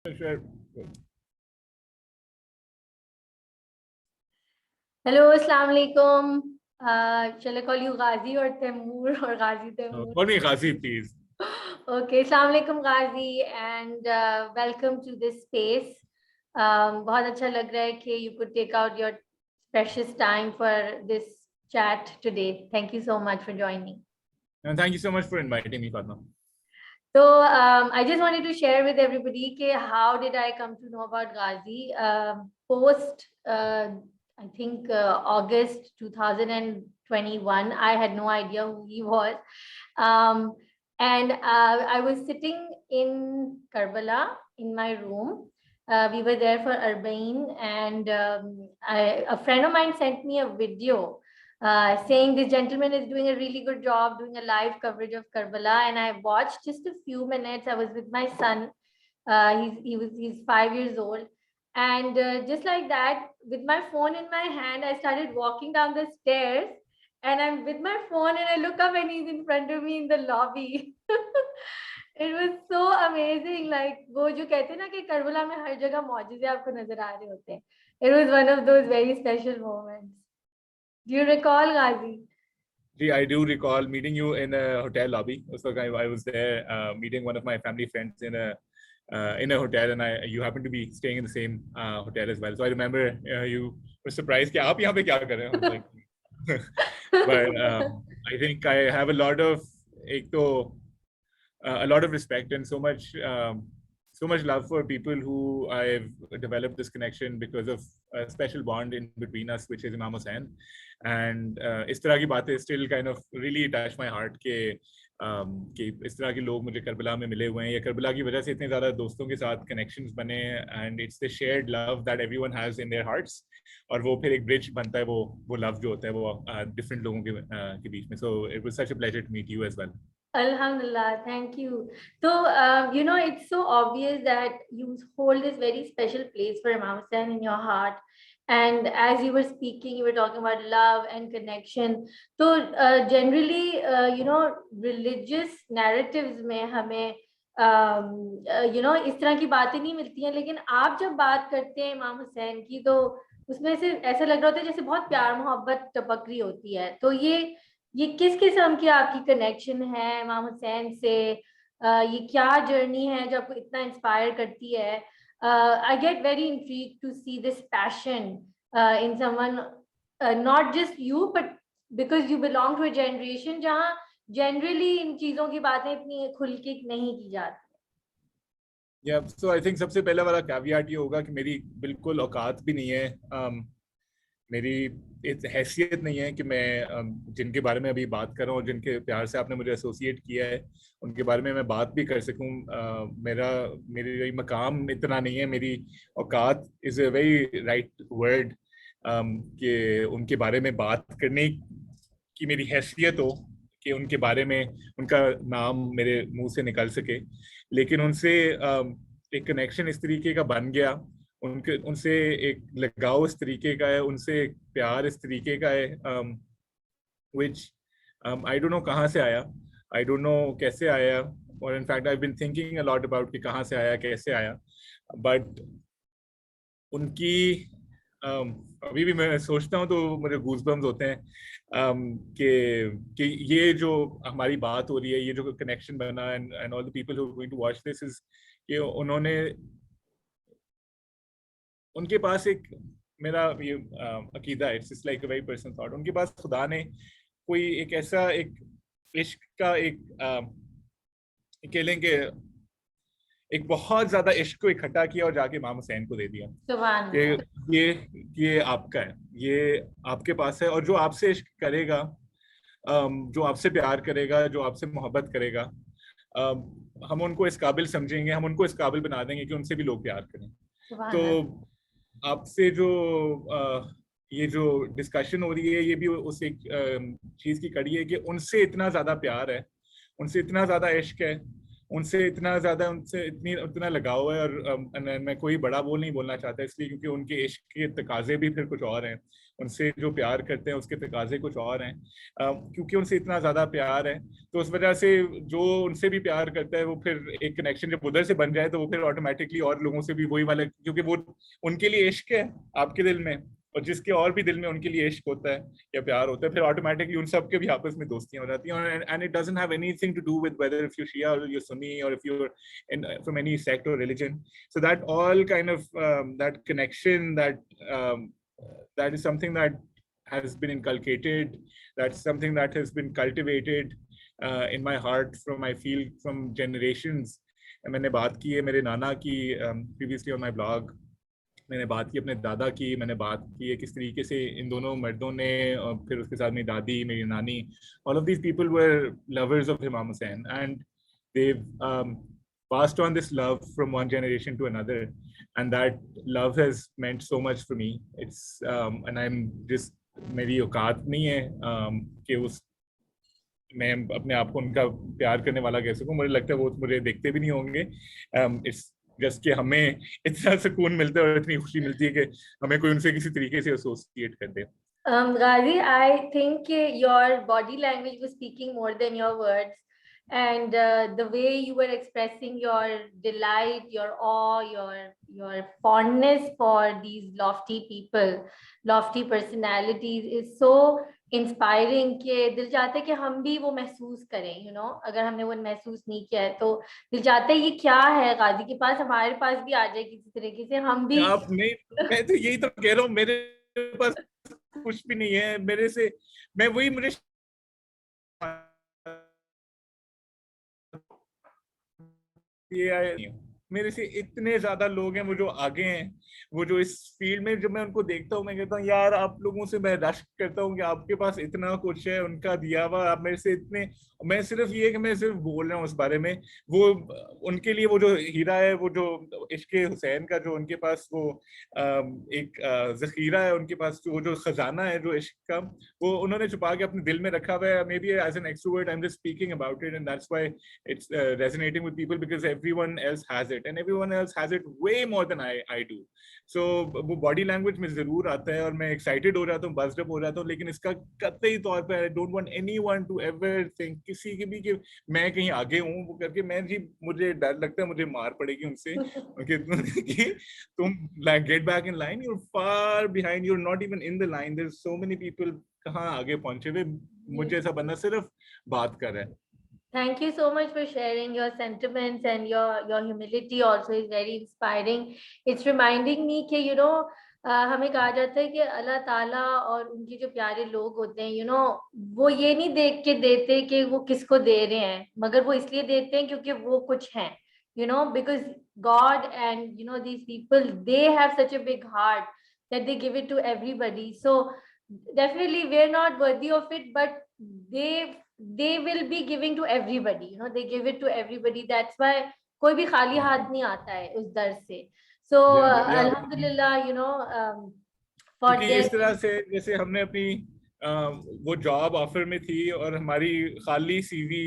Sure. Hello, Assalamu alaikum. Shall I call you Ghazi or Taimoor or Ghazi Taimoor? Call me Ghazi, please. Okay, Assalamu alaikum Ghazi, and welcome to this space. बहुत अच्छा लग रहा है कि you could take out your precious time for this chat today. Thank you so much for joining. And thank you so much for inviting me, Fatma. So I just wanted to share with everybody कि how did I come to know about Ghazi post I think August 2021. I had no idea who he was, and I was sitting in Karbala in my room. We were there for Arbaeen, and a friend of mine sent me a video saying this gentleman is doing a really good job doing a live coverage of Karbala, and I watched just a few minutes. I was with my son. He's 5 years old, and just like that, with my phone in my hand, I started walking down the stairs, and I'm with my phone, and I look up, and he's in front of me in the lobby. It was so amazing. Like वो जो कहते हैं ना कि Karbala में हर जगह मौजूद है आपको नजर आ रहे होते हैं. It was one of those very special moments. Do you recall, Ghazi? I do recall meeting you in a hotel lobby. So I was there meeting one of my family friends in a hotel, and you happened to be staying in the same hotel as well. So I remember you were surprised कि आप यहाँ पे क्या कर रहे हो? Like, but I think I have a lot of a lot of respect and so much love for people who I've developed this connection because of a special bond in between us, which is Imam Hussain. And इस तरह की बातें still kind of really touch my heart कि इस तरह के लोग मुझे करबला में मिले हुए हैं या करबला की वजह से इतने ज़्यादा दोस्तों के साथ connections बने, and it's the shared love that everyone has in their hearts, और वो फिर एक bridge बनता है वो love जो होता है वो different लोगों के बीच में. So it was such a pleasure to meet you as well. Alhamdulillah, thank you. So, it's so obvious that you hold this very special place for Imam Hussain in your heart. And as you were speaking, you were talking about love and connection. So, generally, religious narratives में हमें, इस तरह की बातें नहीं मिलती हैं. लेकिन आप जब बात करते हैं इमाम हुसैन की, तो उसमें से ऐसा लग रहा होता है जैसे बहुत प्यार मोहब्बत टपक रही होती है. तो ये किस किस्म की आपकी कनेक्शन है इमाम हुसैन से? ये क्या जर्नी है जो आपको इतना इंस्पायर करती है? I get very intrigued to see this passion in someone, not just you but because you belong to a generation जहाँ जनरली इन चीजों की बातें इतनी खुल के नहीं की जाती. Yeah, so I think सबसे पहला वाला कैवियाट ये होगा कि मेरी बिल्कुल औकात भी नहीं है, मेरी हैसियत नहीं है कि मैं जिनके बारे में अभी बात कर रहा हूँ और जिनके प्यार से आपने मुझे एसोसिएट किया है उनके बारे में मैं बात भी कर सकूँ. मेरी मकाम इतना नहीं है, मेरी औकात is a very right word कि उनके बारे में बात करने की मेरी हैसियत हो कि उनके बारे में उनका नाम मेरे मुंह से निकल सके. लेकिन उनसे एक कनेक्शन इस तरीके का बन गया, उनसे एक लगाव इस तरीके का है, उनसे एक प्यार इस तरीके का है, which I don't know कहाँ से आया, I don't know कैसे आया, और in fact I've been thinking a lot about कि कहाँ से आया कैसे आया, but उनकी अभी भी मैं सोचता हूँ तो मुझे गूज़बम्स होते हैं कि ये जो हमारी बात हो रही है, ये जो कनेक्शन बना, and all the people who are going to watch this is कि उनके पास एक मेरा ये अकीदा है, it's like a very personal thought, उनके पास खुदा ने कोई एक ऐसा एक इश्क का एक कह लें कि एक बहुत ज्यादा इश्क को इकट्ठा किया और जाके इमाम हुसैन को दे दिया कि ये आपका है, ये आपके पास है, और जो आपसे इश्क करेगा, जो आपसे प्यार करेगा, जो आपसे मोहब्बत करेगा, हम उनको इस काबिल समझेंगे, हम उनको इस काबिल बना देंगे कि उनसे भी लोग प्यार करें. तो आपसे जो ये जो डिस्कशन हो रही है ये भी उस एक चीज की कड़ी है कि उनसे इतना ज्यादा प्यार है, उनसे इतना ज्यादा इश्क है, उनसे इतना लगाव है. और मैं कोई बड़ा बोल नहीं बोलना चाहता इसलिए क्योंकि उनके इश्क के तकाजे भी फिर कुछ और हैं, उनसे जो प्यार करते हैं उसके तकाजे कुछ और हैं। क्योंकि उनसे इतना ज्यादा प्यार है, तो उस वजह से जो उनसे भी प्यार करता है वो फिर एक कनेक्शन जब उधर से बन जाए तो वो फिर ऑटोमेटिकली और लोगों से भी वही वाला, क्योंकि वो उनके लिए इश्क है आपके दिल में, और जिसके और भी दिल में उनके लिए इश्क होता है या प्यार होता है, फिर ऑटोमेटिकली उन सब के भी आपस में दोस्तियां हो जाती हैं। And it doesn't have anything to do with whether if you Shia और यू सुन्नी और if you in from any sect or religion. So that all kind of that connection, that is something that has been inculcated, that's something that has been cultivated in my heart from, I feel, from generations. मैंने बात की है मेरे नाना की previously on my blog, मैंने बात की अपने दादा की, मैंने बात की है किस तरीके से इन दोनों मर्दों ने, और फिर उसके साथ मेरी दादी, मेरी नानी, all of these people were lovers of Imam Hussain, and they've passed on this love from one generation to another, and that love has meant so much for me. It's and I'm just, मेरी औकात नहीं है कि उस मैं अपने आप को उनका प्यार करने वाला कह सकूं। मुझे लगता है वो मुझे देखते भी नहीं होंगे। इट्स जस्ट कि हमें इतना सुकून मिलता है और इतनी खुशी मिलती है कि हमें कोई उनसे किसी तरीके से एसोसिएट कर दे। Ghazi, I think your body language was speaking more than your words, and the way you were expressing your delight, your awe, your fondness for these lofty people, lofty personalities is so inspiring कि दिल चाहता है कि हम भी वो महसूस करें, अगर हमने वो महसूस नहीं किया है तो दिल चाहता है ये क्या है गाजी के पास, हमारे पास भी आ जाए किसी तरीके से, हम भी आप नहीं, मैं तो यही तो कह रहा हूँ, मेरे पास कुछ भी नहीं है मेरे से, मैं वही, मुझे ये मेरे से इतने ज्यादा लोग हैं वो जो आगे हैं, वो जो इस फील्ड में, जब मैं उनको देखता हूँ मैं कहता हूँ यार आप लोगों से मैं रश करता हूँ कि आपके पास इतना कुछ है उनका दिया हुआ, आप मेरे से इतने, मैं सिर्फ ये कि मैं सिर्फ बोल रहा हूँ उस बारे में, वो उनके लिए वो जो हीरा है, वो जो इश्क हुसैन का जो उनके पास वो एक जखीरा है उनके पास, वो जो खजाना है जो इश्क का, वो उन्होंने छुपा के अपने दिल में रखा हुआ है। Maybe as an extrovert I am just speaking about it, and that's why it's resonating with people, because everyone else has it and everyone else has it way more than I do. So वो body language में जरूर आता है और मैं excited हो जाता हूँ, buzzed up हो जाता हूँ, लेकिन इसका कतई तौर पर I don't want anyone to ever think किसी की भी कि मैं कहीं आगे हूँ वो करके, मैं जी मुझे डर लगता है मुझे मार पड़ेगी उनसे कि तुम like get back in line, you're far behind, you're not even in the line, there's so many people कहाँ आगे पहुंचे हुए, मुझे ऐसा बंदा सिर्फ बात कर रहा है। Thank you so much for sharing your sentiments, and your humility also is very inspiring. It's reminding me कि हमें कहा जाता है कि अल्लाह ताला और उनके जो प्यारे लोग होते हैं, वो ये नहीं देख के देते कि वो किसको दे रहे हैं, मगर वो इसलिए देते हैं क्योंकि वो कुछ हैं, because God and these people, they have such a big heart that they give it to everybody. So definitely we're not worthy of it, but they will be giving to everybody, they give it to everybody. That's why कोई भी खाली हाथ नहीं आता है उस दर से. So alhamdulillah, for क्योंकि them. इस तरह से जैसे हमने अपनी वो जॉब ऑफर में थी और हमारी खाली सीवी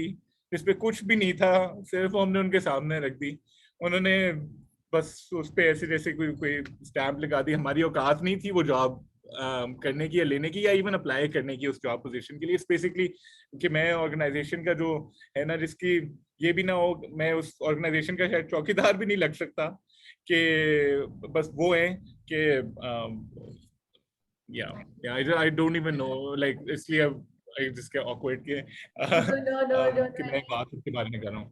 जिस पे कुछ भी नहीं था, सिर्फ हमने उनके सामने रख दी, उन्होंने बस उस पे ऐसे जैसे कोई कोई स्टैंप लगा दी। हमारी औकात नहीं थी वो जॉब करने की या लेने की या इवन अप्लाई करने की उस जॉब पोजीशन के लिए। स्पेसिफिकली कि मैं ऑर्गेनाइजेशन का जो है ना, जिसकी ये भी ना हो, मैं उस ऑर्गेनाइजेशन का शायद चौकीदार भी नहीं लग सकता, कि बस वो है कि I don't even know, like इसलिए I just get awkward कि No. कि मैं बात उसके बारे में कर रहा हूँ।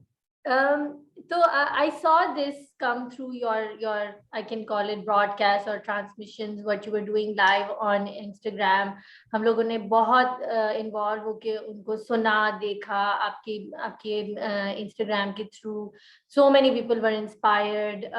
So I saw this come through your I can call it broadcast or transmissions, what you were doing live on Instagram. हम लोगों ने बहुत involve होके उनको सुना, देखा, आपके Instagram के through. So many people were inspired.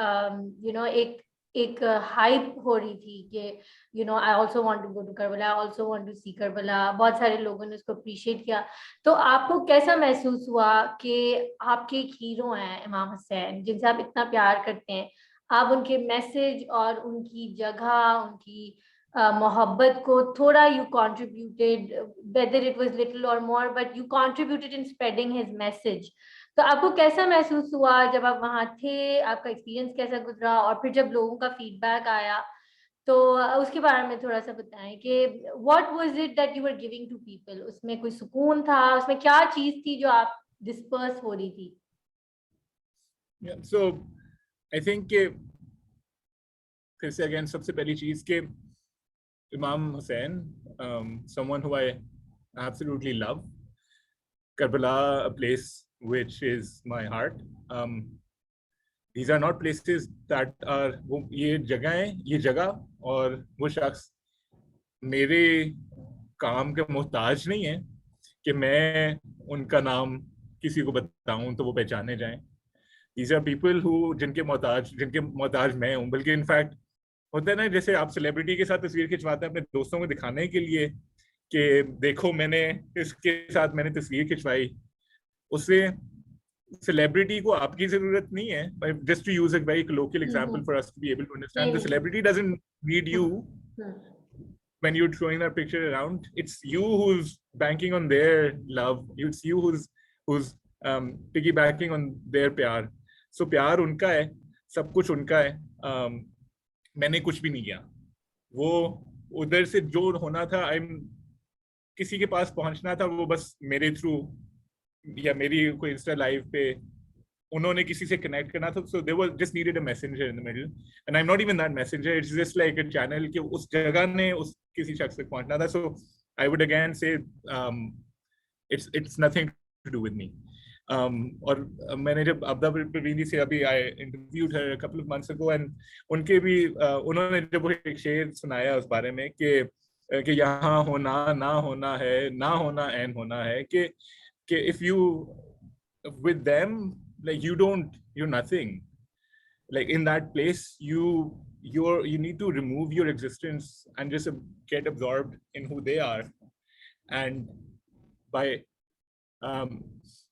एक हाइप हो रही थी कि I also want to go to Karbala, I also want to see Karbala. बहुत सारे लोगों ने उसको अप्रिशिएट किया. तो आपको कैसा महसूस हुआ कि आपके एक हीरो हैं इमाम हुसैन, जिनसे आप इतना प्यार करते हैं, आप उनके मैसेज और उनकी जगह, उनकी मोहब्बत को थोड़ा you contributed, whether it was little और more, but you contributed in spreading his message. तो आपको कैसा महसूस हुआ जब आप वहां थे, आपका एक्सपीरियंस कैसा गुजरा, और फिर जब लोगों का फीडबैक आया तो उसके बारे में थोड़ा सा बताएं कि what was it that you were giving to people, उसमें कोई सुकून था, उसमें क्या चीज थी जो आप डिस्पर्स हो रही थी? So I think कि फिर से अगेन सबसे पहली चीज के इमाम Hussain, someone who I absolutely love, Karbala, a place which is my heart. These are not places that are, वो ये जगह है, ये जगह और वो शख्स मेरे काम का मोहताज नहीं है कि मैं उनका नाम किसी को बताऊं तो वो पहचाने जाएं. These are people who जिनके मोहताज मैं हूं. बल्कि इनफैक्ट होता है ना, जैसे आप सेलिब्रिटी के साथ तस्वीर खिंचवाते हैं अपने दोस्तों को दिखाने के लिए कि देखो मैंने इसके साथ मैंने तस्वीर खिंचवाई, उससे सेलिब्रिटी को आपकी जरूरत नहीं है. Just to use a very local example for us to be able to understand, the celebrity doesn't need you when you're throwing that picture around. It's you who's banking on their love. It's you who's piggybacking on their प्यार. So प्यार उनका है, सब कुछ उनका है. मैंने कुछ भी नहीं किया. वो उधर से जो होना था, किसी के पास पहुंचना था, वो बस मेरे थ्रू या मेरी कोई इंस्टा लाइव पे उन्होंने किसी से कनेक्ट करना था. So they were just needed a messenger in the middle, and I am not even that messenger. It's just like a channel कि उस जगह ने उस किसी शख्स तक पहुंचना था. So I would again say it's nothing to do with me. और मैंने जब अब्दा प्रवीणी से अभी I interviewed her couple of months ago, and उनके भी उन्होंने जब एक शेर सुनाया उस बारे में कि यहाँ होना ना होना है, ना होना एन होना है, कि if you with them, like you're nothing. Like in that place you need to remove your existence and just get absorbed in who they are. And by um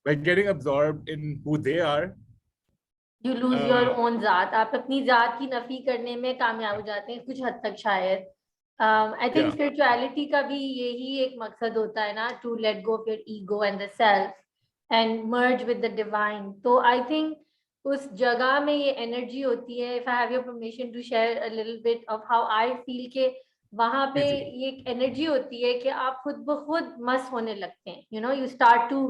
by getting absorbed in who they are, you lose your own जात, आप अपनी जात की नफी करने में कामयाब हो जाते हैं कुछ हद तक शायद. आई थिंक स्पिरिचुअलिटी का भी यही एक मकसद होता है ना, to let go of your ego and the self and merge with the divine. तो आई थिंक उस जगह में ये एनर्जी होती है. If I have your permission to share a little bit of how I feel के वहां पे ये एक एनर्जी होती है कि आप खुद ब खुद मस्त होने लगते हैं. You know, you start to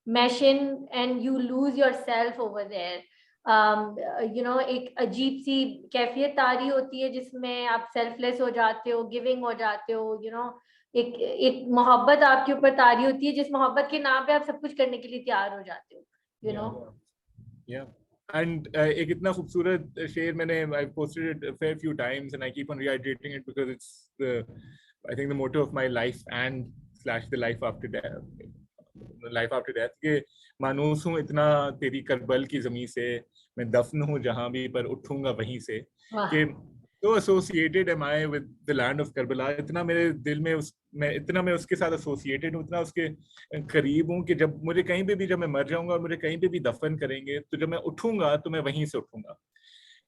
mesh in and you lose yourself over there. एक अजीब सी कैफियत तारी होती है जिसमें आप सेल्फलेस हो जाते हो, गिविंग हो जाते हो. एक मोहब्बत आपके ऊपर तारी होती है जिस मोहब्बत के नाम पे आप सब कुछ करने के लिए तैयार हो जाते हो. And एक इतना खूबसूरत शेर मैंने I posted it a fair few times and I keep on reiterating it because it's I think the motto of my life and / the life after death के मानूस हूँ इतना तेरी करबल की जमीन से, मैं दफन हूँ जहां भी पर उठूंगा वहीं से. कि तो associated am I with the land of Karbala. इतना मेरे दिल में मैं उसके साथ एसोसिएटेड हूँ, इतना उसके करीब हूँ कि जब मुझे कहीं पे भी, जब मैं मर जाऊंगा और मुझे कहीं पे भी दफन करेंगे, तो जब मैं उठूंगा तो मैं वहीं से उठूंगा.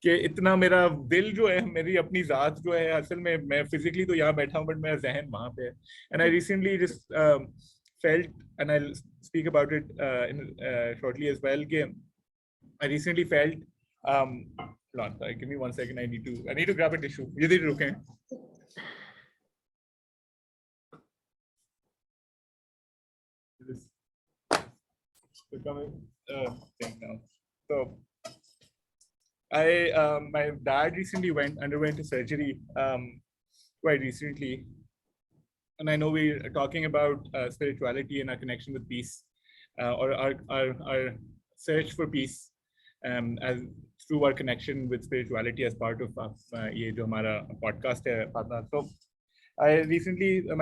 कि इतना मेरा दिल जो है, मेरी अपनी जात जो है, असल में मैं फिजिकली तो यहाँ बैठा हूँ बट मेरा जहन वहां पे है. And I recently just felt, and I'll speak about it shortly as well, I recently felt hold on, sorry, give me 1 second, I need to grab a tissue. You did okay? Thing now. So my dad recently underwent a surgery quite recently. And I know we're talking about spirituality and our connection with peace, or our search for peace, as through our connection with spirituality as part of ये जो हमारा podcast है Fatna. So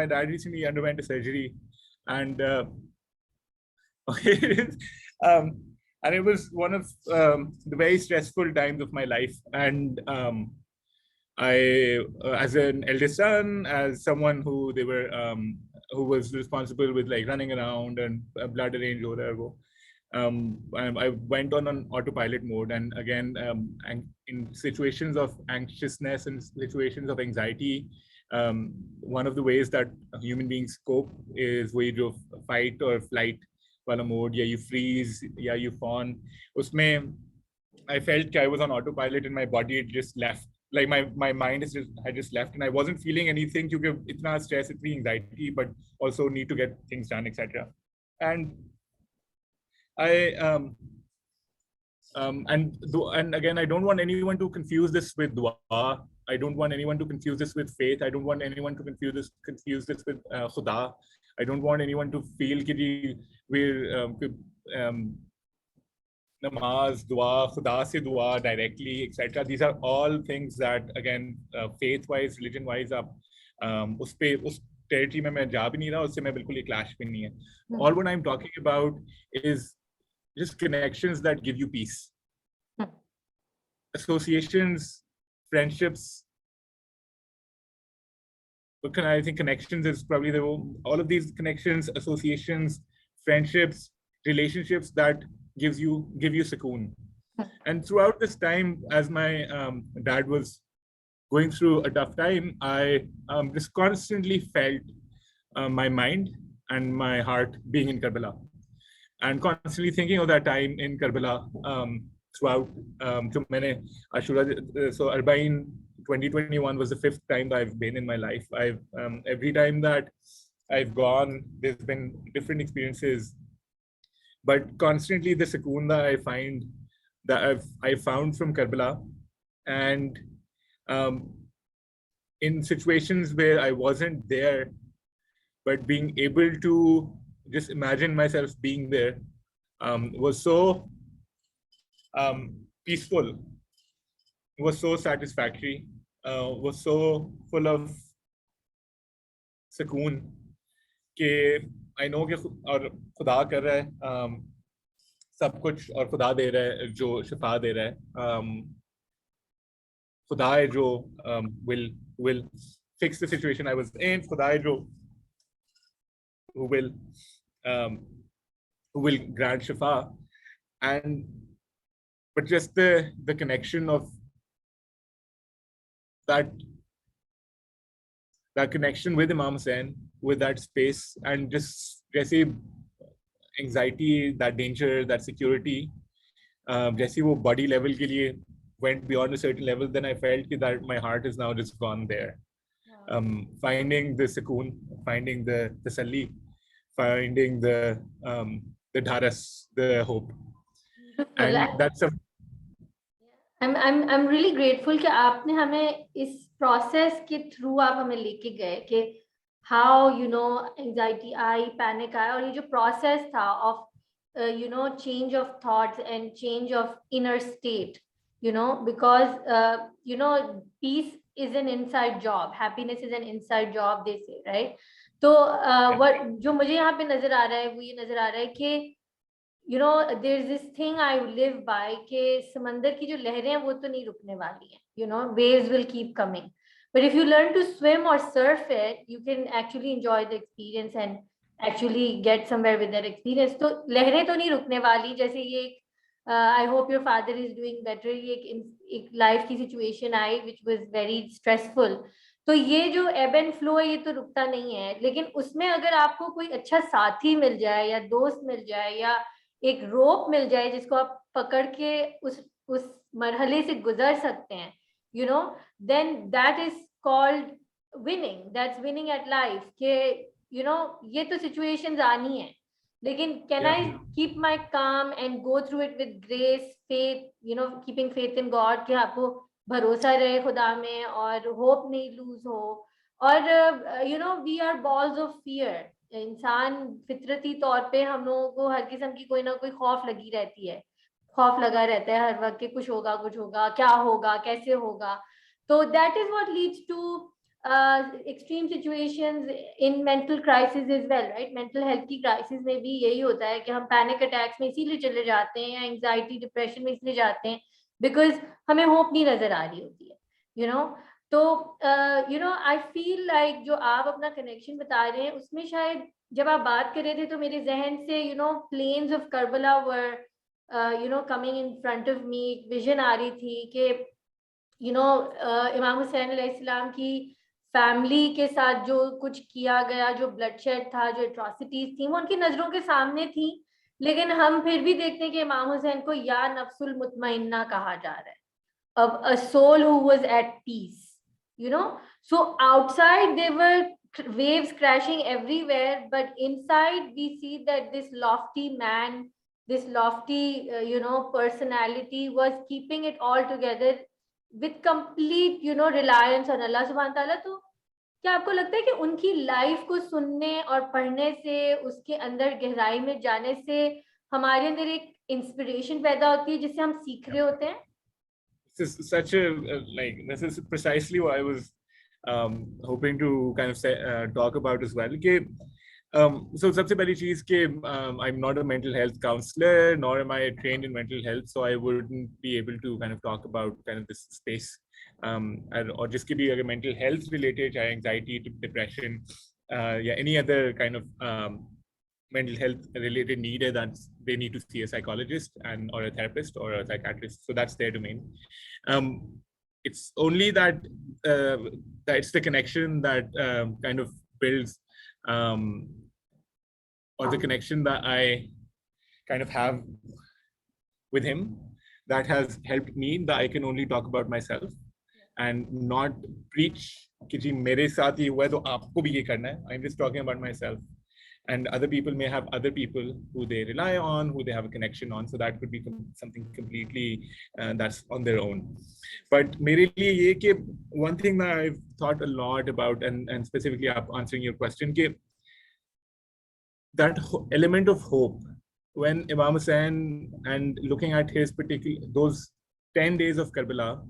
my dad recently underwent a surgery, and and it was one of the very stressful times of my life. And I, as an eldest son, as someone who was responsible with like running around and blood arrange or whatever, I went on an autopilot mode. And again, in situations of anxiousness and situations of anxiety, one of the ways that human beings cope is wage of fight or flight wala mode. Yeah, you freeze, yeah, you fawn. Usme, I felt I was on autopilot and my body had just left like my mind is had just left, and I wasn't feeling anything because itna stress, itni anxiety, but also need to get things done, etc. And I and again, I don't want anyone to confuse this with dua. I don't want anyone to confuse this with faith. I don't want anyone to confuse this with khuda. I don't want anyone to feel that we're namaz, dua, khuda se dua directly, etc. These are all things that, again, faith-wise, religion-wise, us territory में मैं जा भी नहीं रहा, उससे मैं बिल्कुल ये clash भी नहीं है. All what I'm talking about is just connections that give you peace. Associations, friendships. But I think connections is probably all of these connections, associations, friendships, relationships that give you sukoon. And throughout this time, as my dad was going through a tough time, I just constantly felt my mind and my heart being in Karbala, and constantly thinking of that time in Karbala throughout. So Arbaeen 2021 was the 5th time that I've been in my life. I've every time that I've gone, there's been different experiences, but constantly the sukoon that I find, that I found from Karbala, and in situations where I wasn't there, but being able to just imagine myself being there was so peaceful, was so satisfactory, was so full of sukoon कि I know कि और खुदा कर रहा है सब कुछ, और खुदा दे रहा है जो शिफा दे रहा है, खुदा है जो will fix the situation I was in, खुदा है जो who will grant shifa. And but just the connection of that connection with Imam Hussain, with that space, and just जैसे anxiety, that danger, that security, जैसे वो body level के लिए went beyond a certain level, then I felt that my heart is now just gone there. Finding the sukoon, finding the tasalli, finding the dharas, the hope. And that's a I'm really grateful कि आपने हमें इस process के through आप हमें लेके गए कि how anxiety आई, panic आया, और ये जो process था of change of thoughts and change of inner state, because peace is an inside job, happiness is an inside job, they say, right? तो what जो मुझे यहाँ पे नजर आ रहा है वो ये नजर आ रहा है कि there's this thing I live by कि समंदर की जो लहरें हैं वो तो नहीं रुकने वाली हैं, waves will keep coming, but if you learn to swim or surf it, you can actually enjoy the experience and actually get somewhere with that experience. तो लहरें तो नहीं रुकने वाली, जैसे ये I hope your father is doing better, ये एक life की situation I which was very stressful, तो ये जो ebb and flow है ये तो रुकता नहीं है, लेकिन उसमें अगर आपको कोई अच्छा साथी मिल जाए या दोस्त मिल जाए या एक रोप मिल जाए जिसको आप पकड़ के उस मरहले से गुजर सकते हैं, then that is called winning. That's winning at life. कि ये तो situations आनी है, लेकिन can I keep my calm and go through it with grace, faith, keeping faith in God, कि आपको भरोसा रहे खुदा में और hope नहीं lose हो, और we are balls of fear. इंसान फितरती तौर पे हम लोगों को हर किस्म की कोई ना कोई खौफ लगी रहती है, खौफ लगा रहता है हर वक्त कि कुछ होगा, क्या होगा, कैसे होगा. तो that is what leads to extreme situations in mental crisis as well, right? Mental health की crisis में भी यही होता है कि हम panic attacks में इसीलिए चले जाते हैं या anxiety depression में इसलिए जाते हैं because हमें hope नहीं नजर आ रही होती है, तो I feel like जो आप अपना connection बता रहे हैं उसमें शायद जब आप बात कर रहे थे तो मेरे जहन से plains of Karbala were coming in front of me, एक vision आ रही थी कि इमाम हुसैन अलैहिस्सलाम की फैमिली के साथ जो कुछ किया गया, जो ब्लडशेड था, जो एट्रोसिटीज थी, वो उनकी नजरों के सामने थी, लेकिन हम फिर भी देखते हैं कि इमाम हुसैन को या नफ्सुल मुतमइन्ना कहा जा रहा है, a soul who was at peace, you know. So outside there were waves crashing everywhere, but inside we see that this lofty man, this lofty personality was keeping it all together with complete reliance on Allah subhanahu wa ta'ala. तो क्या आपको लगता है कि उनकी life को सुनने और पढ़ने से, उसके अंदर गहराई में जाने से हमारे अंदर एक इंस्पिरेशन पैदा होती है जिससे हम सीख रहे होते हैं? This is such a this is precisely what I was hoping to kind of say, talk about as well. So सबसे पहली चीज कि I'm not a mental health counselor, nor am I trained in mental health, so I wouldn't be able to kind of talk about kind of this space. और जिसकी भी अगर mental health related, चाहे anxiety, depression, या any other kind of mental health related need, that they need to see a psychologist or a therapist or a psychiatrist. So that's their domain. It's only that it's the connection that kind of builds, or the connection that I kind of have with him that has helped me, that I can only talk about myself and not preach कि जी मेरे साथ ही हुआ है तो आपको भी ये करना है. I'm just talking about myself. And other people may have other people who they rely on, who they have a connection on. So that could be something completely that's on their own. But मेरे लिए ये कि one thing that I've thought a lot about, and specifically answering your question, कि that element of hope when Imam Hussain, and looking at his those 10 days of Karbala,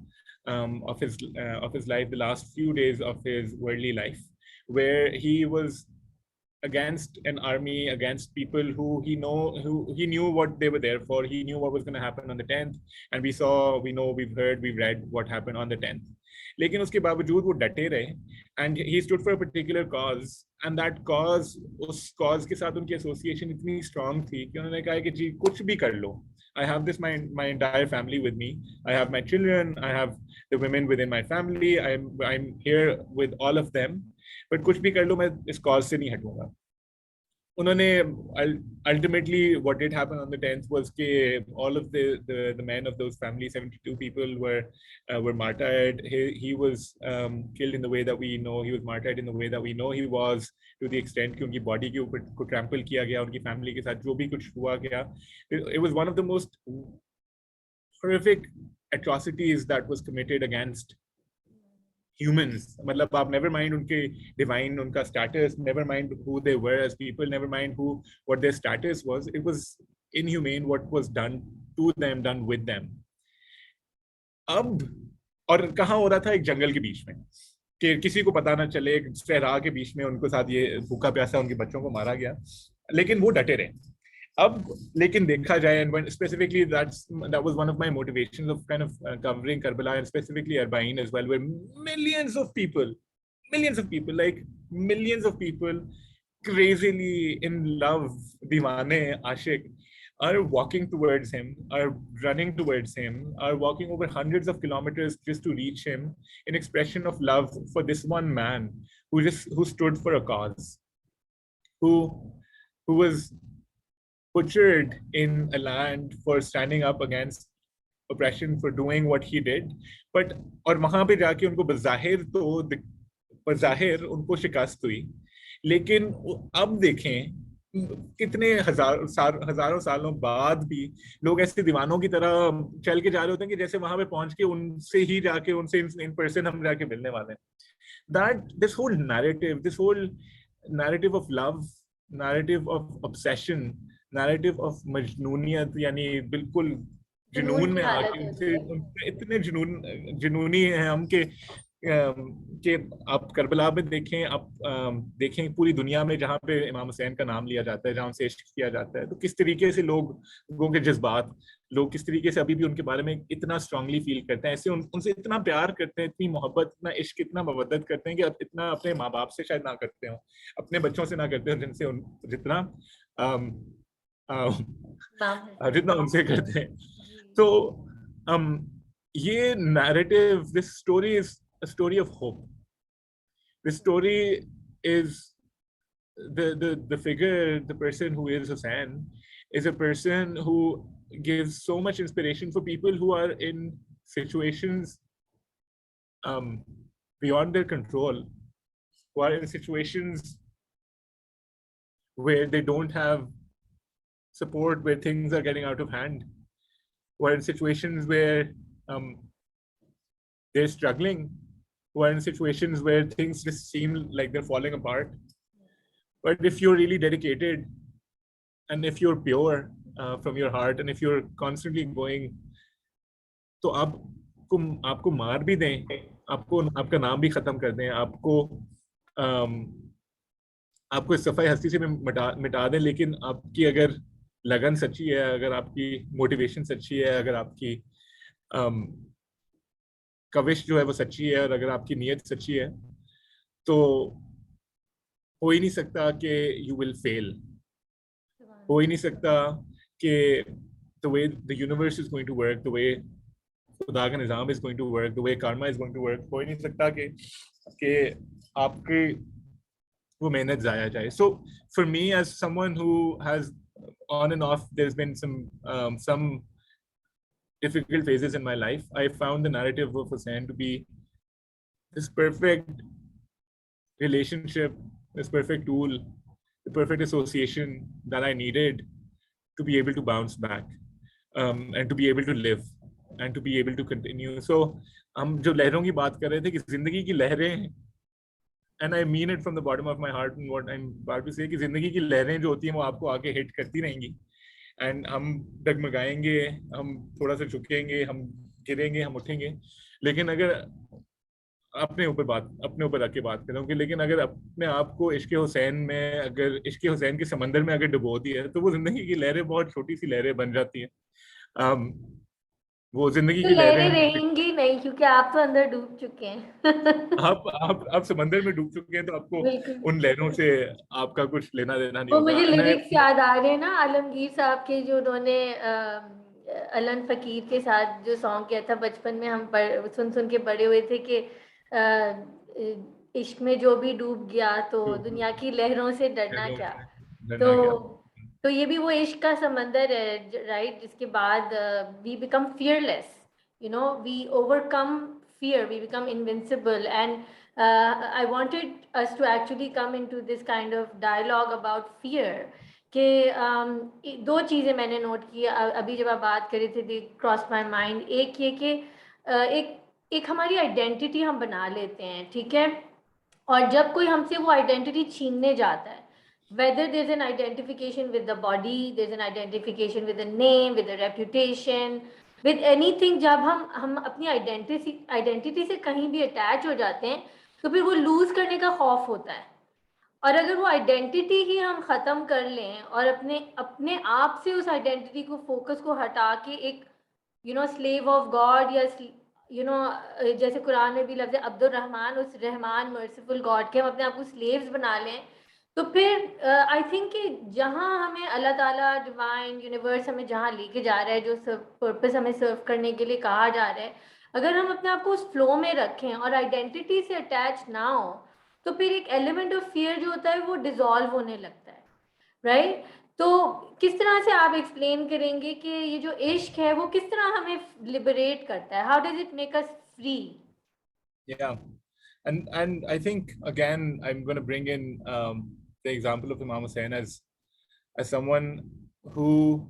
of his life, the last few days of his worldly life, where he was against an army, against people who he knew what they were there for. He knew what was going to happen on the 10th, and we've heard, we've read what happened on the 10th. लेकिन उसके बावजूद वो डटे रहे, and he stood for a particular cause, and that cause, उस cause के साथ उनकी association इतनी strong थी कि उन्होंने कहा कि जी कुछ भी कर लो, I have this my entire family with me, I have my children, I have the women within my family, I'm here with all of them, but कुछ भी कर लो मैं इस cause से नहीं हटूंगा. उन्होंने ultimately what did happen on the 10th was कि all of the men of those families, 72 people were martyred. He was killed in the way that we know. He was martyred in the way that we know he was, to the extent कि उनकी body के ऊपर को trample किया गया, उनकी family के साथ जो भी कुछ हुआ गया. It was one of the most horrific atrocities that was committed against humans. मतलब आप never mind उनके divine, उनका status, never mind who they were as people, never mind what their status was. It was inhumane what was done to them, done with them. अब और कहाँ हो रहा था? एक जंगल के बीच में, कि किसी को पता ना चले, एक सहरा के बीच में उनको साथ ये भूखा प्यासा उनके बच्चों को मारा गया, लेकिन वो डटे रहे. अब लेकिन देखा जाए, and specifically that was one of my motivations of kind of covering Karbala, and specifically Arbaeen as well, where millions of people, like millions of people, crazily in love, diwane, ashik, are walking towards him, are running towards him, are walking over hundreds of kilometers just to reach him, in expression of love for this one man who stood for a cause, who was butchered in a land for standing up against oppression, for doing what he did. But और वहां पे जाके उनको बज़ाहिर उनको शिकस्त हुई, लेकिन अब देखें कितने हजारों सालों बाद भी लोग ऐसे दीवानों की तरह चल के जा रहे होते हैं कि जैसे वहां पे पहुंच के उनसे ही जाके उनसे इन पर्सन हम जाके मिलने वाले हैं. That this whole narrative of love, narrative of obsession, narrative of मजनूनियत, यानी बिल्कुल जुनून में आके उनसे इतने जुनूनी हैं हम कि आप करबला में देखें, आप देखें पूरी दुनिया में जहाँ पे इमाम हुसैन का नाम लिया जाता है, जहाँ उनसे इश्क किया जाता है, तो किस तरीके से लोगों के जज्बात, लोग किस तरीके से अभी भी उनके बारे में इतना स्ट्रांगली फील करते हैं, ऐसे उनसे इतना प्यार करते हैं, इतनी मोहब्बत, इतना इश्क, इतना मवद्दत करते हैं कि इतना अपने माँ बाप से शायद ना करते हो, अपने बच्चों से ना करते हो, जितना उनसे करते हैं. तो ये narrative, this story is a story of hope. This story is the figure, the person who is Hussain, is a person who gives so much inspiration for people who are in situations beyond their control, who are in situations where they don't have support, where things are getting out of hand, who are in situations where they're struggling, who are in situations where things just seem like they're falling apart. But if you're really dedicated, and if you're pure from your heart, and if you're constantly going, तो आपको मार भी दें, आपको आपका नाम भी खत्म कर दें, आपको इस सफाई हस्ती से मिटा दें, लेकिन आपकी अगर लगन सच्ची है, अगर आपकी मोटिवेशन सच्ची है, अगर आपकी कविश जो है वो सच्ची है, और अगर आपकी नीयत सच्ची है, तो हो ही नहीं सकता कि यू विल फेल. हो ही नहीं सकता कि the way the universe is going to work, the way खुदा का निज़ाम is going to work, the way karma is going to work, हो ही नहीं सकता कि आपकी वो मेहनत जाया जाए. So for me, as someone who has on and off, there's been some difficult phases in my life, I found the narrative of Hussain to be this perfect relationship, this perfect tool, the perfect association that I needed to be able to bounce back, and to be able to live and to be able to continue. So हम जो लहरों की बात कर रहे थे कि जिंदगी की लहरें, and I mean it from the bottom of my heart, and what I'm about to say, कि जिंदगी की लहरें जो होती हैं वो आपको आके हिट करती रहेंगी, एंड हम डगमगाएंगे, हम थोड़ा सा झुकेंगे, हम गिरेंगे, हम उठेंगे, लेकिन अगर अपने ऊपर आके बात करूँगी, लेकिन अगर अपने आप को इश्क हुसैन में, अगर इश्क हुसैन के समंदर में अगर डुबो दिया है, तो वो जिंदगी की लहरें बहुत छोटी सी लहरें बन जाती हैं. वो जिंदगी तो की लहरें लहरें हम रहेंगी नहीं, क्योंकि आप तो अंदर डूब चुके हैं. आप समंदर में डूब चुके हैं, तो आपको बिल्कुल. उन लहरों से आपका कुछ लेना देना नहीं वो होगा. मुझे And लिरिक्स याद आ रहे हैं ना आलमगीर साहब के, जो उन्होंने अलन फकीर के साथ जो सॉन्ग किया था बचपन में, हम सुन सुन के बड़े हुए थे कि इश्क में जो भी डूब गया तो दुनिया की लहरों से डरना लहरों क्या. से तो डरना क्या. तो ये भी वो इश्क का समंदर है, राइट, जिसके बाद we become fearless, you know, we overcome fear, we become invincible. And I wanted us to actually come into this kind of dialogue about fear. कि दो चीज़ें मैंने नोट की अभी जब आप बात कर रहे थे, दे क्रॉस माई माइंड. एक ये कि एक हमारी आइडेंटिटी हम बना लेते हैं, ठीक है, और जब कोई हमसे वो आइडेंटिटी छीनने जाता है, whether there's an identification with the body, there's an identification with the name, with the reputation, with anything, जब हम अपनी आइडेंटिटी से कहीं भी अटैच हो जाते हैं, तो फिर वो लूज करने का खौफ होता है. और अगर वो आइडेंटिटी ही हम ख़त्म कर लें और अपने आप से उस आइडेंटिटी को, फोकस को हटा के एक स्लेव ऑफ गॉड, या जैसे कुरान में भी लफ्ज़ अब्दुल रहमान, उस रहमान मर्सीफुल गॉड के हम अपने आप को स्लेव्स बना लें, तो फिर आई थिंक कि जहाँ हमें अल्लाह ताला, डिवाइन यूनिवर्स हमें जहाँ लेके जा रहा है, जो पर्पस हमें सर्व करने के लिए कहा जा रहा है, अगर हम अपने आप को उस फ्लो में रखें और आइडेंटिटी से अटैच ना हो, तो फिर एक एलिमेंट ऑफ फियर जो होता है वो डिसॉल्व होने लगता है, राइट. तो किस तरह से आप एक्सप्लेन करेंगे कि ये जो इश्क है वो किस तरह हमें लिबरेट करता है? How does it make us free? Yeah, and I think again I'm going to bring in the example of Imam Hussain as someone who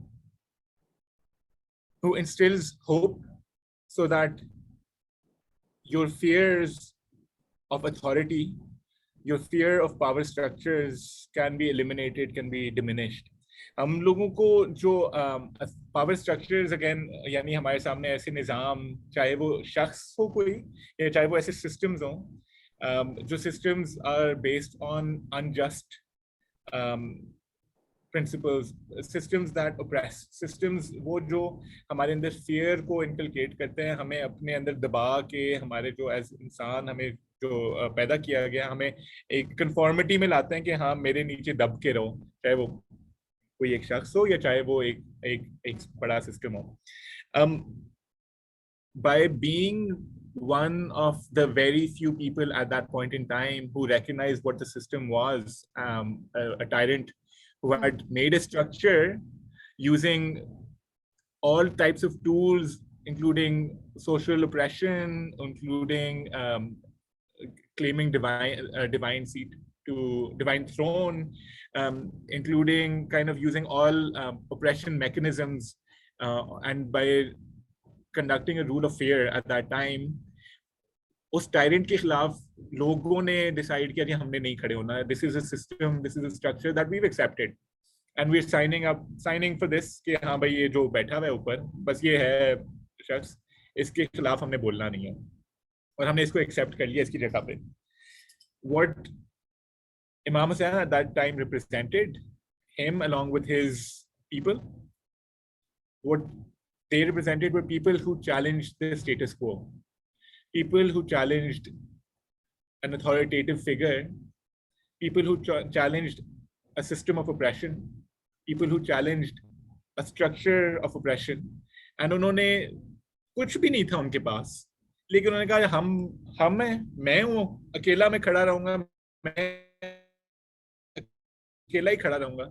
instills hope, so that your fears of authority, your fear of power structures can be eliminated, can be diminished. हम लोगों को जो power structures, again यानी हमारे सामने ऐसे निज़ाम, चाहे वो शख्स हो कोई, या चाहे वो ऐसे सिस्टम्स हों, जो systems are based on unjust principles, systems that oppress, systems वो जो हमारे अंदर fear को inculcate करते हैं, हमें अपने अंदर दबा के, हमारे जो as इंसान हमें जो पैदा किया गया, हमें एक conformity में लाते हैं कि हाँ मेरे नीचे दब के रहो, चाहे वो कोई एक शख्स हो या चाहे वो एक बड़ा सिस्टम हो. By being one of the very few people at that point in time who recognized what the system was, a tyrant who had made a structure using all types of tools including social oppression, including claiming divine seat to divine throne, including kind of using all oppression mechanisms, and by conducting a rule of fear at that time. उस tyrant के खिलाफ लोगों ने decide किया कि हमने नहीं खड़े होना. This is a system, this is a structure that we have accepted, and we are signing for this कि हाँ भाई ये जो बैठा हुआ है ऊपर बस ये है शख्स, इसके खिलाफ हमने बोलना नहीं है, और हमने इसको एक्सेप्ट कर लिया इसकी जगह पे. What Imam Hussain at that time represented, him along with his people, what they represented were people who challenged the status quo, people who challenged an authoritative figure, people who challenged a system of oppression, people who challenged a structure of oppression. And उन्होंने कुछ भी नहीं था उनके पास, लेकिन उन्होंने कहा हम हैं, मैं हूँ, अकेला मैं खड़ा रहूंगा, मैं अकेला ही खड़ा रहूंगा,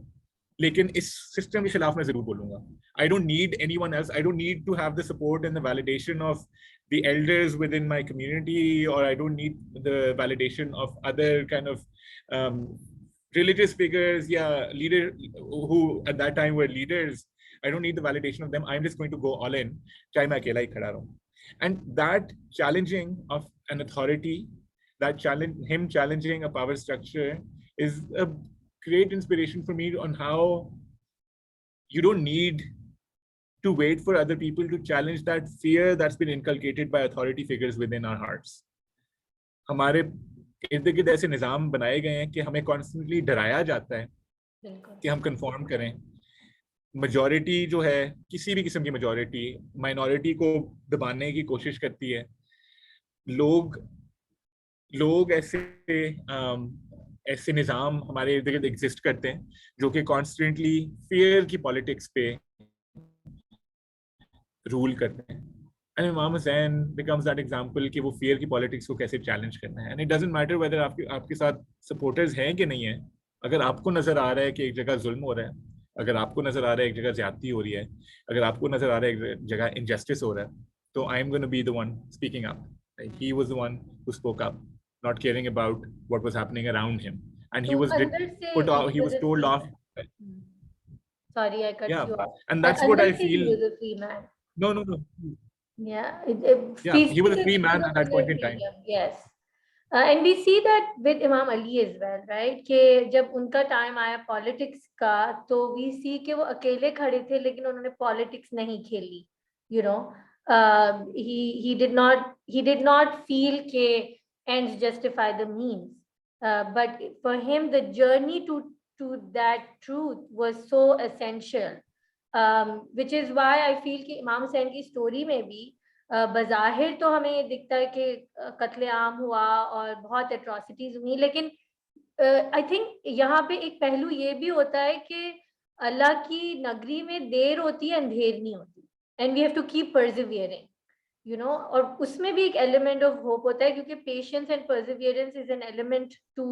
लेकिन इस सिस्टम के खिलाफ मैं जरूर बोलूंगा. I don't need anyone else. I don't need to have the support and the validation of the elders within my community, or I don't need the validation of other kind of religious figures, leader who at that time were leaders. I don't need the validation of them. I'm just going to go all in, chahe main akela hi khada rahun. And that challenging of an authority, him challenging a power structure, is a great inspiration for me on how you don't need to wait for other people to challenge that fear that's been inculcated by authority figures within our hearts. हमारे इर्द गिर्द ऐसे निज़ाम बनाए गए हैं कि हमें constantly डराया जाता है कि हम कंफॉर्म करें. मेजॉरिटी जो है, किसी भी किस्म की मेजॉरिटी माइनॉरिटी को दबाने की कोशिश करती है. लोग ऐसे निज़ाम हमारे इर्द गिर्द एग्जिस्ट करते हैं जो कि कॉन्स्टेंटली फियर की पॉलिटिक्स पे रूल करते हैं. And Imam Hussain becomes that example कि वो fear की politics को कैसे challenge करना है. And it doesn't matter whether आपके साथ supporters हैं कि नहीं है. अगर आपको नजर आ रहा है कि एक जगह जुल्म हो रहा है, अगर आपको नजर आ रहा है एक जगह ज्यादती हो रही है, अगर आपको नजर आ रहा है एक जगह injustice हो रहा है, तो I am going to be the one speaking up. Like, he was the one who spoke up, not caring about what was happening around him. And he was told off. Sorry, I cut you off. And that's what I feel. He was a free man. No. Yeah, he was a free man at that point in time. Yes. And we see that with Imam Ali as well, right? कि जब उनका time आया politics का, तो we see कि वो अकेले खड़े थे, लेकिन उन्होंने पॉलिटिक्स नहीं खेली. You know, he did not feel कि ends justify the means. But for him, the journey to that truth was so essential, which is why I feel कि इमाम हुसैन की स्टोरी में भी बज़ाहिर तो हमें ये दिखता है कि कत्ले आम हुआ और बहुत एट्रोसिटीज हुई, लेकिन आई थिंक यहाँ पे एक पहलू ये भी होता है कि अल्लाह की नगरी में देर होती है, अंधेर नहीं होती, and we have to keep persevering, you know. और उसमें भी एक एलिमेंट ऑफ होप होता है, क्योंकि patience and perseverance is an element to,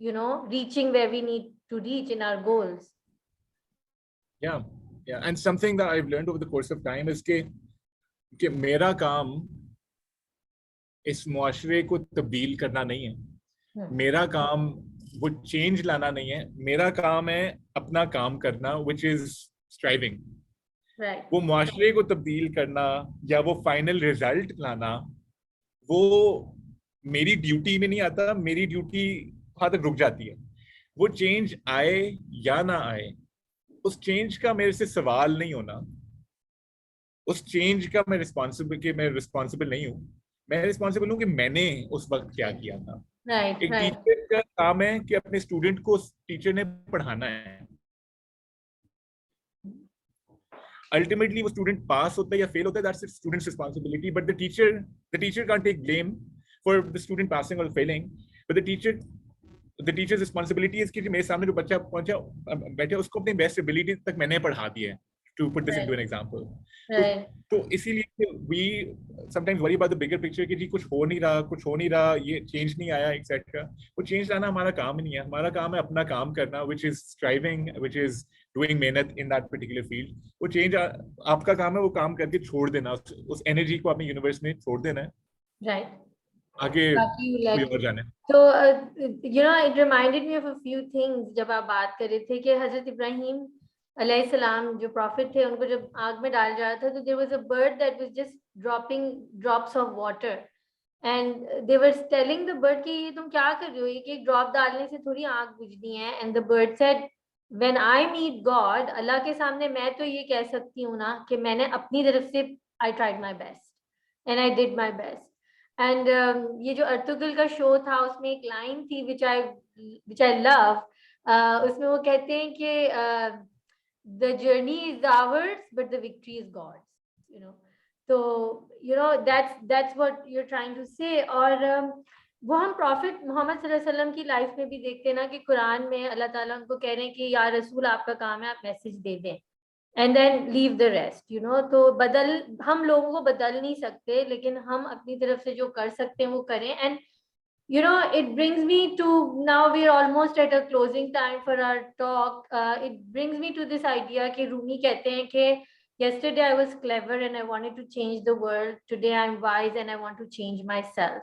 you know, reaching where we need to reach in our goals. Yeah. And something that I've learned over the course of time is कि मेरा काम इस मुआशरे को तब्दील करना नहीं है. मेरा काम वो चेंज लाना नहीं है. मेरा काम है अपना काम करना, which is striving. Right. वो मुआशरे को तब्दील करना या वो फाइनल रिजल्ट लाना, वो मेरी ड्यूटी में नहीं आता. मेरी ड्यूटी वहां तक रुक जाती है. वो चेंज आए या ना आए, उस चेंज का मेरे से सवाल नहीं होना. उस चेंज का मैं रिस्पॉन्सिबल नहीं हूँ. मैं रिस्पॉन्सिबल हूँ कि मैंने उस वक्त क्या किया था. एक टीचर का काम है कि अपने स्टूडेंट को टीचर ने पढ़ाना है. अल्टीमेटली वो स्टूडेंट पास होता है या फेल होता है, that's students responsibility. But the teacher can't take blame for the student passing और failing. But the teacher's responsibility is कि मेरे सामने जो बच्चा पहुंचा बैठे उसको अपनी बेस्ट एबिलिटी तक मैंने पढ़ा दिया है. To put this into an example. तो इसीलिए we sometimes worry about the bigger picture कि जी कुछ हो नहीं रहा, ये चेंज नहीं आया, etc. वो चेंज लाना हमारा काम नहीं है. हमारा काम है अपना काम करना, which is striving, which is doing मेहनत इन दैट पर्टिकुलर फील्ड, वो चेंज आपका काम है, वो काम करके छोड़ देना, उस एनर्जी को अपने यूनिवर्स में छोड़ देना है, Right. आगे बाकी you कोई let. और जाने। So it reminded me of a few things जब आप बात कर रहे थे कि हजरत इब्राहिम अलैहिस्सलाम जो प्रॉफिट थे, उनको जब आग में डाल रहा था तो there was a bird that was just dropping drops of water and they were telling the bird कि ये तुम क्या कर रहे हो, एक एक ड्रॉप डालने से थोड़ी आग बुझनी है। And the bird said, when I meet God, अल्लाह के सामने मैं तो ये कह सकती हूँ ना कि मैंने अपनी तरफ से I tried my best and I did my best. And ये जो अर्तुगल का शो था उसमें एक लाइन थी which I love, उसमें वो कहते हैं कि the journey is ours but the victory is God's, you know. So that's what you're trying to say. और वो हम प्रॉफिट मोहम्मद सल्लल्लाहु अलैहि वसल्लम की लाइफ में भी देखते हैं ना कि कुरान में अल्लाह ताला उनको कह रहे हैं कि या रसूल आपका काम है आप मैसेज दे दें and then leave the rest, तो हम लोगों को बदल नहीं सकते, लेकिन हम अपनी तरफ से जो कर सकते हैं वो करें। And it brings me to, now we are almost at a closing time for our talk. It brings me to this idea कि रूमी कहते हैं कि yesterday I was clever and I wanted to change the world, today I'm wise and I want to change myself.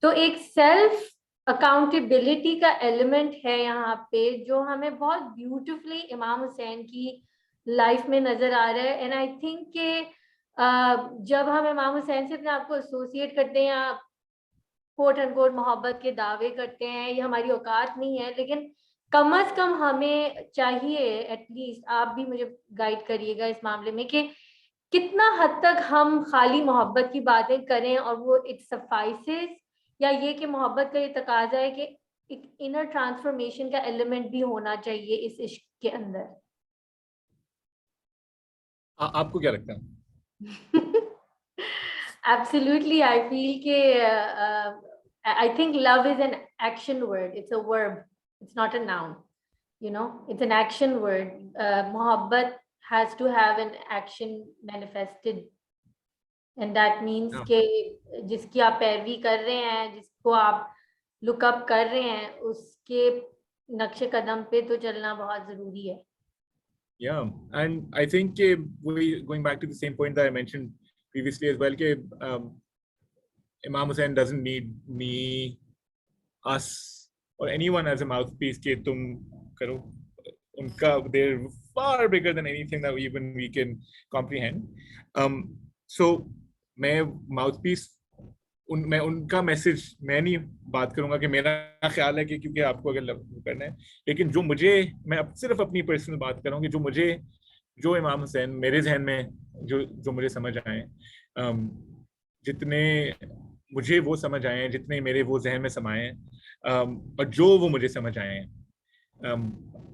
तो एक self accountability का element है यहाँ पे जो हमें बहुत ब्यूटिफुली इमाम हुसैन की लाइफ में नजर आ रहा है। एंड आई थिंक कि जब हम इमाम हुसैन से अपने आप को एसोसिएट करते हैं या कोट एंड कोट मोहब्बत के दावे करते हैं, ये हमारी औकात नहीं है, लेकिन कम अज कम हमें चाहिए, एटलीस्ट आप भी मुझे गाइड करिएगा इस मामले में कि कितना हद तक हम खाली मोहब्बत की बातें करें और वो इट सफाइसेस, या ये कि मोहब्बत का ये तकाजा है कि एक इनर ट्रांसफॉर्मेशन का एलिमेंट भी होना चाहिए इस इश्क के अंदर। आपको क्या लगता है? Absolutely, I feel कि I think love is an action word. It's a verb. It's not a noun. It's an action word. Mohabbat has to have an action manifested, and that means कि जिसकी आप पैरवी कर रहे हैं, जिसको आप लुक अप कर रहे हैं, उसके नक्शे कदम पे तो चलना बहुत जरूरी है। Yeah, and I think we going back to the same point that I mentioned previously as well, Imam Hussain doesn't need me, us, or anyone as a mouthpiece कि तुम करो उनका, they're far bigger than anything that even we can comprehend. So मैं mouthpiece मैं उनका message मैं नहीं बात करूंगा कि मेरा ख्याल है कि क्योंकि आपको अगर करना है, लेकिन जो मुझे, मैं सिर्फ अपनी पर्सनल बात कर रहा हूँ कि जो इमाम हुसैन मेरे जहन में जो मुझे समझ आए, जितने मुझे वो समझ आए हैं, जितने मेरे वो जहन में समाए हैं, और जो वो मुझे समझ आए हैं,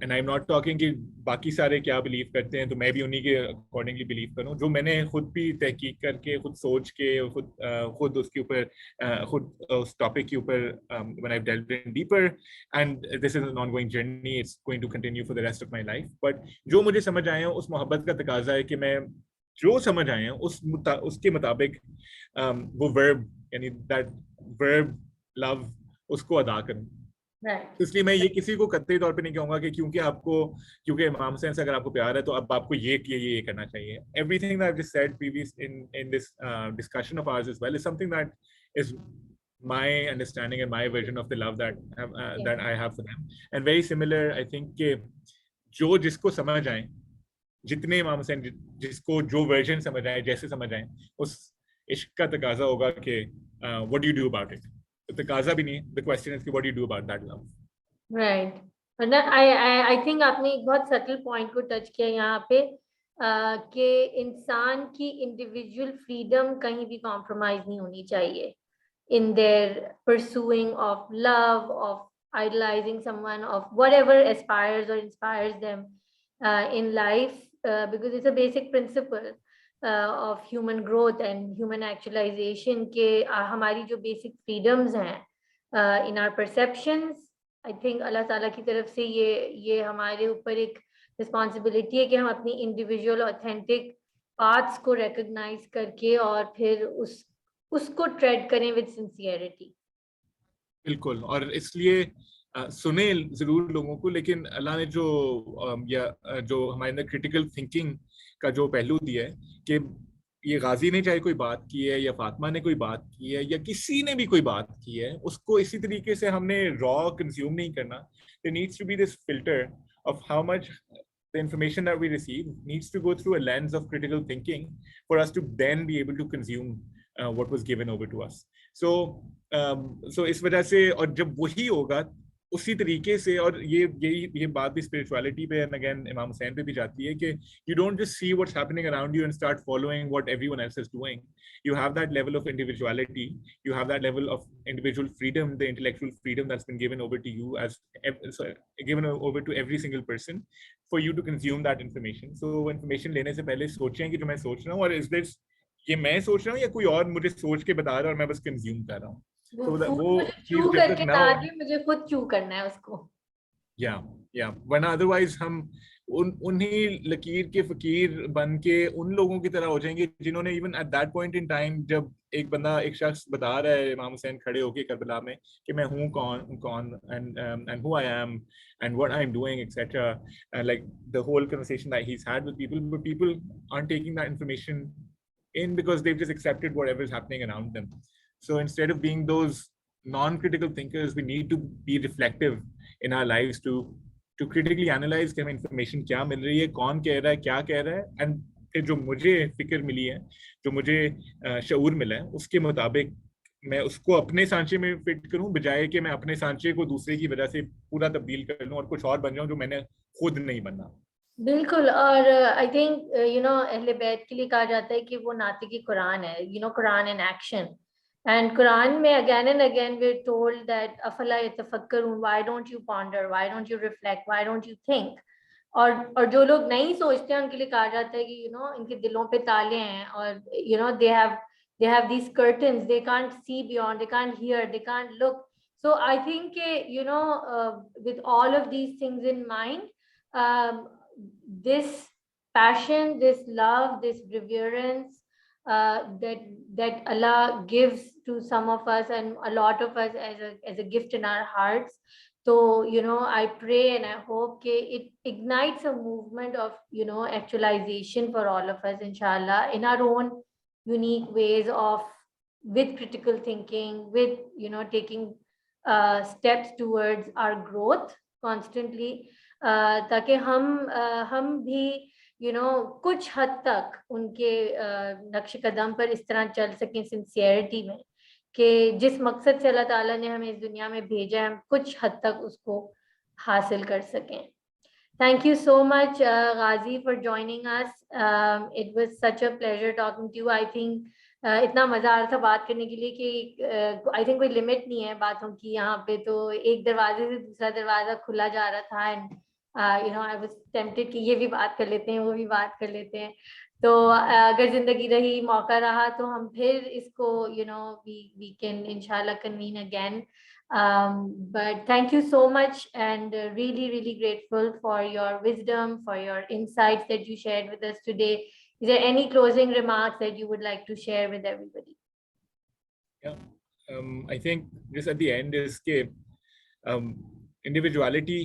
and I am not talking कि बाकी सारे क्या बिलीव करते हैं तो मैं भी उन्हीं के अकॉर्डिंगली बिलीव करूं, जो मैंने खुद भी तहकीक करके, खुद सोच के, खुद उसके ऊपर, खुद उस टॉपिक के ऊपर when I delved in deeper, and this is an ongoing journey, it's going to continue for the rest of my life, but जो मुझे समझ आए हैं उस मोहब्बत का तकाजा है कि मैं जो समझ आए हैं उसके मुताबिक वो वर्ब, यानी दैट वर्ब लव, उसको अदा करूं। इसलिए मैं ये किसी को कतई तौर पे नहीं कहूंगा कि क्योंकि इमाम हुसैन से अगर आपको प्यार है तो अब आपको ये करना चाहिए। Everything that I just said previous in this discussion of ours as well is something that is my understanding and my version of the love that I have for them, and very similar I think कि जो जिसको समझ आए, जितने इमाम हुसैन जिसको जो version समझ आए, जैसे समझ आए, उस इश्क का तकाजा होगा कि what do you do about it? तकाजा भी नहीं, the question is what do you do about that love? Right. And I think आपने एक बहुत सटल पॉइंट को टच किया यहाँ पे, कि इंसान की इंडिविजुअल फ्रीडम कहीं भी कॉम्प्रोमाइज नहीं होनी चाहिए in their pursuing of love, of idolizing someone, of whatever aspires or inspires them in life, because it's a basic principle of human growth and human actualization के हमारी जो basic freedoms हैं in our perceptions, I think अल्लाह ताला की तरफ से ये हमारे ऊपर एक रिस्पॉन्सिबिलिटी है कि हम अपनी इंडिविजुअल ऑथेंटिक पाथ्स को रिकॉग्नाइज करके और फिर उसको ट्रेड करें विद सिंसियरिटी। बिल्कुल, और इसलिए सुने जरूर लोगों को, लेकिन अल्लाह ने जो जो हमारे अंदर क्रिटिकल थिंकिंग का जो पहलू दिया है कि ये गाजी ने चाहे कोई बात की है या फातिमा ने कोई बात की है या किसी ने भी कोई बात की है, उसको इसी तरीके से हमने रॉ कंज्यूम नहीं करना. There needs to be this filter of how much the information that we receive needs to go through a lens of critical thinking for us to then be able to consume what was given over to us. So so इस वजह से, और जब वही होगा उसी तरीके से, और ये बात भी स्पिरिचुअलिटी पे एंड अगेन इमाम हुसैन पे भी जाती है कि you don't just see what's happening around you and start following what everyone else is doing. You have that level of individuality, you have that level of individual freedom, the intellectual freedom that's been given over to you as given over to every single person for you to consume that information. So information लेने से पहले सोचें कि जो मैं सोच रहा हूँ, और is this ये मैं सोच रहा हूँ या कोई और मुझे सोच के बता रहा है और मैं बस कंज्यूम कर रहा हूँ. वो तो फूड वो मुझे चीज चू जब तक करके ना ला हो, दी, मुझे खुद चू करना है उसको. या वरना अदरवाइज हम उन्हीं लकीर के फकीर बन के उन लोगों की तरह हो जाएंगे जिन्होंने even at that point in time, जब एक शख्स बता रहा है इमाम हुसैन खड़े होके करबला में कि मैं हूँ कौन and who I am and what I am doing etcetera, like the whole conversation that he has had with people, but people aren't taking that information in because they've just accepted whatever is happening around them. So instead of being those non-critical thinkers, we need to be reflective in our lives to critically analyze कि हमें information क्या मिल रही है, कौन कह रहा है, क्या कह रहा है, and फिर जो मुझे फिक्र मिली है, जो मुझे शऊर मिला है, उसके मुताबिक मैं उसको अपने सांचे में फिट करूं, बजाय कि मैं अपने सांचे को दूसरे की वजह से पूरा तब्दील कर लूं और कुछ और बन जाऊं जो मैंने खुद नहीं बनना. बिल्कुल. और आई थिंक अहले बैत के लिए कहा जाता है कि वो नातिकी कुरान है, Quran in action. And Quran में again and again we are told that अफला यतफक्करून, why don't you ponder, why don't you reflect, why don't you think. और जो लोग नहीं सोचते हैं उनके लिए कहा जाता है कि इनके दिलों पे ताले हैं, और they have these curtains, they can't see beyond, they can't hear, they can't look. So I think with all of these things in mind, um, this passion, this love, this reverence that Allah gives to some of us and a lot of us as a gift in our hearts. So I pray and I hope it ignites a movement of actualization for all of us, inshallah, in our own unique ways of, with critical thinking, with taking steps towards our growth constantly, ताकि हम भी कुछ हद तक उनके नक्श कदम पर इस तरह चल सकें सिंसियरिटी में, कि जिस मकसद से अल्लाह ताला ने हमें इस दुनिया में भेजा है हम कुछ हद तक उसको हासिल कर सकें. Thank you so much, Ghazi, for joining us. It was such a pleasure talking to you. I think इतना मजा आ रहा था बात करने के लिए कि आई थिंक कोई लिमिट नहीं है बातों की यहाँ पे. तो एक दरवाजे से दूसरा दरवाजा खुला जा रहा था, एंड आई वाज टेम्प्टेड कि ये भी बात कर लेते हैं, वो भी बात कर लेते हैं. तो अगर जिंदगी रही, मौका रहा, तो हम फिर इसको वी कैन इंशाल्लाह convene again. But thank you so much, and really, really grateful for your wisdom, for your insights that you shared with us today. Is there any closing remarks that you would like to share with everybody? Yeah, I think just at the end is कि individuality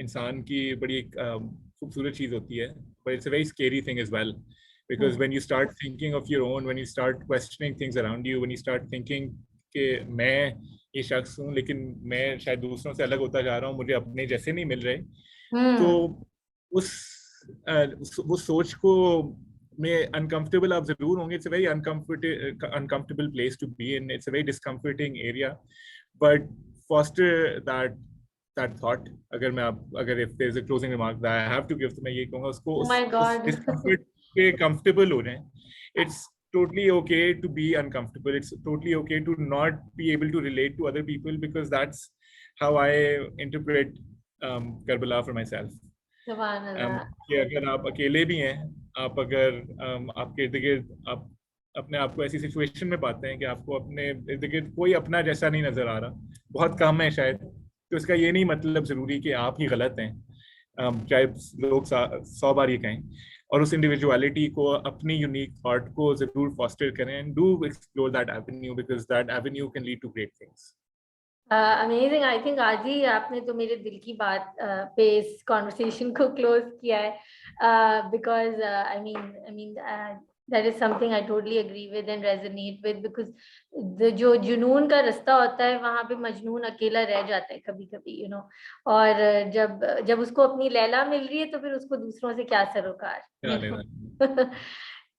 इंसान की बड़ी खूबसूरत चीज होती है, but it's a very scary thing as well, because when you start thinking of your own, when you start questioning things around you, when you start thinking कि मैं ये शख्स हूँ लेकिन मैं शायद दूसरों से अलग होता जा रहा हूँ, मुझे अपने जैसे नहीं मिल रहे, तो वो सोच को में अनकंफर्टेबल आप जरूर होंगे. It's a very uncomfortable place to be in, it's a very discomforting area, but foster that thought. अगर if there is a closing remark that I have to give, तो मैं ये कहूंगा उसको Oh my उस God. डिस्कम्फर्ट पे comfortable हो जाएं. It's totally okay to be uncomfortable. It's totally okay to not be able to relate to other people, because that's how I interpret Karbala for myself. कि अगर आप अकेले भी हैं, आप अगर आपके इर्द गिर्द आप अपने आप को ऐसी सिचुएशन में पाते हैं कि आपको अपने इर्द गिर्द कोई अपना जैसा नहीं नजर आ रहा, बहुत कम है शायद, तो इसका ये नहीं मतलब जरूरी कि आप ही गलत हैं, चाहे लोग 100 बार ये कहें. और उस इंडिविजुअलिटी को, अपनी यूनिक थॉट को जरूर फॉस्टर करें, and do explore that avenue, because that avenue can lead to great things. Amazing. I think आज ही आपने तो मेरे दिल की बात पे इस कॉन्वर्सेशन को क्लोज किया है, because I mean that is something I totally agree with and resonate with, because जो जुनून का रास्ता होता है वहां पे मजनून अकेला रह जाता है कभी कभी, यू नो। और जब जब उसको अपनी लैला मिल रही है तो फिर उसको दूसरों से क्या सरोकार, क्या यू लेना। नो।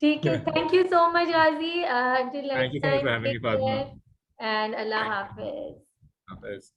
ठीक है, thank you so much Ghazi, until thank next you so much time, for having take me, Fatima. Care and Allah thank you. हाफिज। हाफिज।